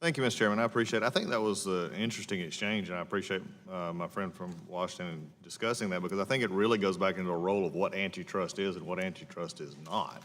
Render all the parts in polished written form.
Thank you, Mr. Chairman. I appreciate it. I think that was an interesting exchange, and I appreciate my friend from Washington discussing that, because I think it really goes back into a role of what antitrust is and what antitrust is not.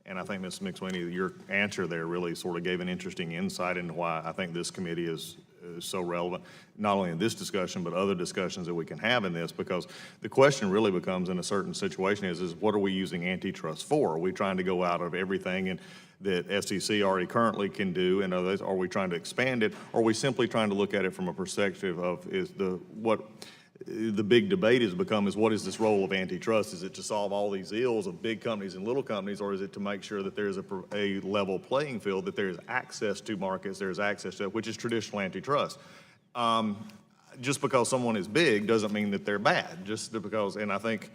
And I think, Ms. McSweeney, your answer there really sort of gave an interesting insight into why I think this committee is so relevant, not only in this discussion, but other discussions that we can have in this, because the question really becomes in a certain situation is what are we using antitrust for? Are we trying to go out of everything and that FCC already currently can do, and others, are we trying to expand it, or are we simply trying to look at it from a perspective of what the big debate has become is what is this role of antitrust? Is it to solve all these ills of big companies and little companies, or is it to make sure that there's a level playing field, that there's access to markets, there's access to, which is traditional antitrust. Just because someone is big doesn't mean that they're bad, just because, and I think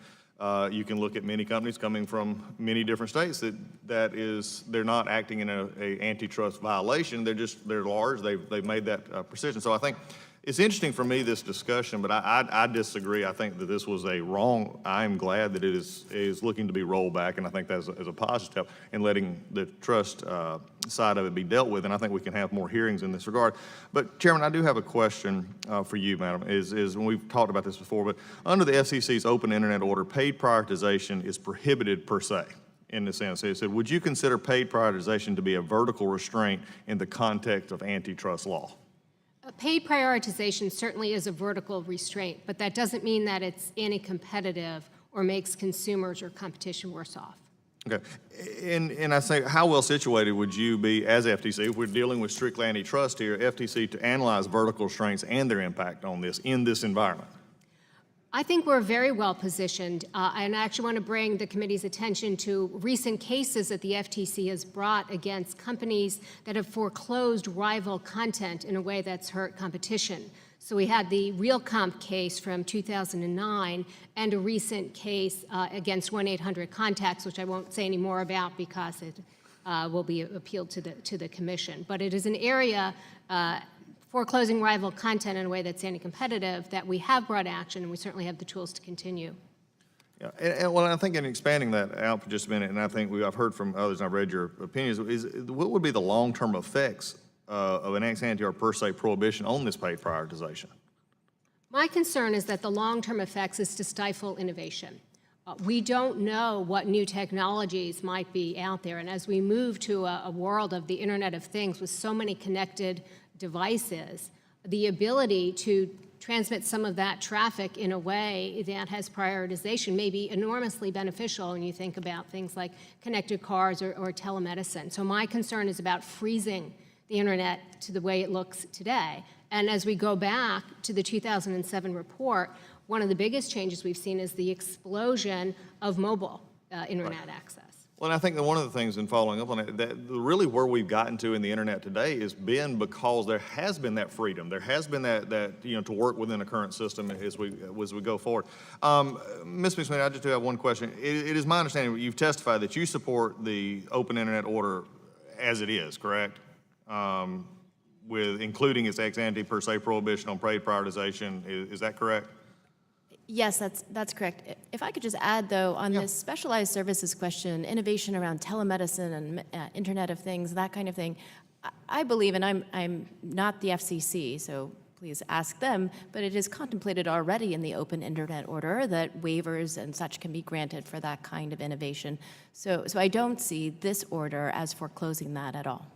you can look at many companies coming from many different states they're not acting in a antitrust violation. They're large. They've made that precision. So I think it's interesting for me, this discussion, but I disagree. I think that this was a wrong. I'm glad that it is looking to be rolled back, and I think that's a positive step in letting the trust side of it be dealt with, and I think we can have more hearings in this regard. But Chairman, I do have a question for you, Madam, is when we've talked about this before, but under the FCC's open internet order, paid prioritization is prohibited per se. In the sense, it said, would you consider paid prioritization to be a vertical restraint in the context of antitrust law? Paid prioritization certainly is a vertical restraint, but that doesn't mean that it's anti-competitive or makes consumers or competition worse off. Okay, and I say, how well situated would you be as FTC, if we're dealing with strictly antitrust here, FTC, to analyze vertical restraints and their impact on this in this environment? I think we're very well positioned, and I actually want to bring the committee's attention to recent cases that the FTC has brought against companies that have foreclosed rival content in a way that's hurt competition. So we had the RealComp case from 2009 and a recent case against 1-800-CONTACTS, which I won't say any more about because it will be appealed to the commission. But it is an area foreclosing rival content in a way that's anti-competitive that we have brought action, and we certainly have the tools to continue. Yeah, and well, I think in expanding that out for just a minute, and I think I've heard from others, and I've read your opinions, what would be the long-term effects of an ex ante or per se prohibition on this paid prioritization? My concern is that the long-term effects is to stifle innovation. We don't know what new technologies might be out there, and as we move to a world of the Internet of Things with so many connected devices, the ability to transmit some of that traffic in a way that has prioritization may be enormously beneficial when you think about things like connected cars or telemedicine. So my concern is about freezing the internet to the way it looks today. And as we go back to the 2007 report, one of the biggest changes we've seen is the explosion of mobile internet access. Well, and I think that one of the things in following up on it, that really where we've gotten to in the internet today has been because there has been that freedom. There has been that to work within a current system as we go forward. Ms. McSweeney, I just do have one question. It is my understanding you've testified that you support the open internet order as it is, correct? With including its ex ante per se prohibition on paid prioritization. Is that correct? Yes, that's correct. If I could just add, though, on this specialized services question, innovation around telemedicine and Internet of Things, that kind of thing, I believe, and I'm not the FCC, so please ask them, but it is contemplated already in the open internet order that waivers and such can be granted for that kind of innovation. So I don't see this order as foreclosing that at all.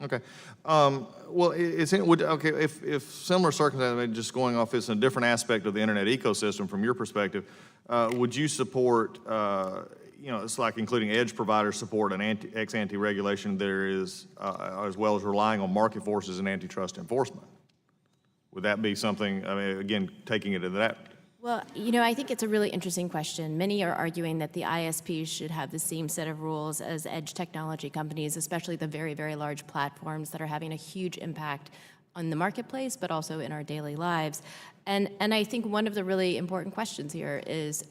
Okay. Well, if similar circumstances, just going off this in a different aspect of the internet ecosystem from your perspective, would you support, it's like including edge providers support an ex ante regulation there is, as well as relying on market forces and antitrust enforcement? Would that be something, again, taking it to that? Well, I think it's a really interesting question. Many are arguing that the ISPs should have the same set of rules as edge technology companies, especially the very, very large platforms that are having a huge impact on the marketplace, but also in our daily lives. And I think one of the really important questions here is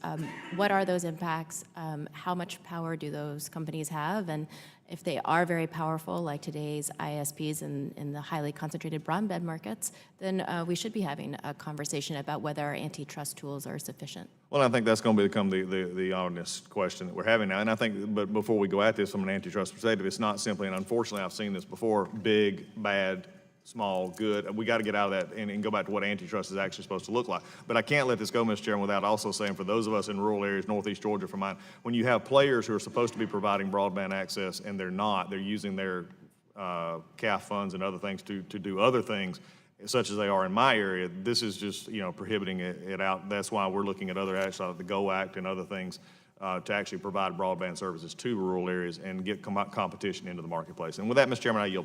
what are those impacts? How much power do those companies have? And if they are very powerful, like today's ISPs in the highly concentrated broadband markets, then we should be having a conversation about whether our antitrust tools are sufficient. Well, I think that's going to become the honest question that we're having now. And I think, but before we go at this from an antitrust perspective, it's not simply, and unfortunately I've seen this before, big, bad small, good. We got to get out of that and go back to what antitrust is actually supposed to look like. But I can't let this go, Mr. Chairman, without also saying for those of us in rural areas, Northeast Georgia for mine, when you have players who are supposed to be providing broadband access and they're not, they're using their CAF funds and other things to do other things, such as they are in my area, this is just, prohibiting it out. That's why we're looking at other acts like the GO Act and other things to actually provide broadband services to rural areas and get competition into the marketplace. And with that, Mr. Chairman, I yield.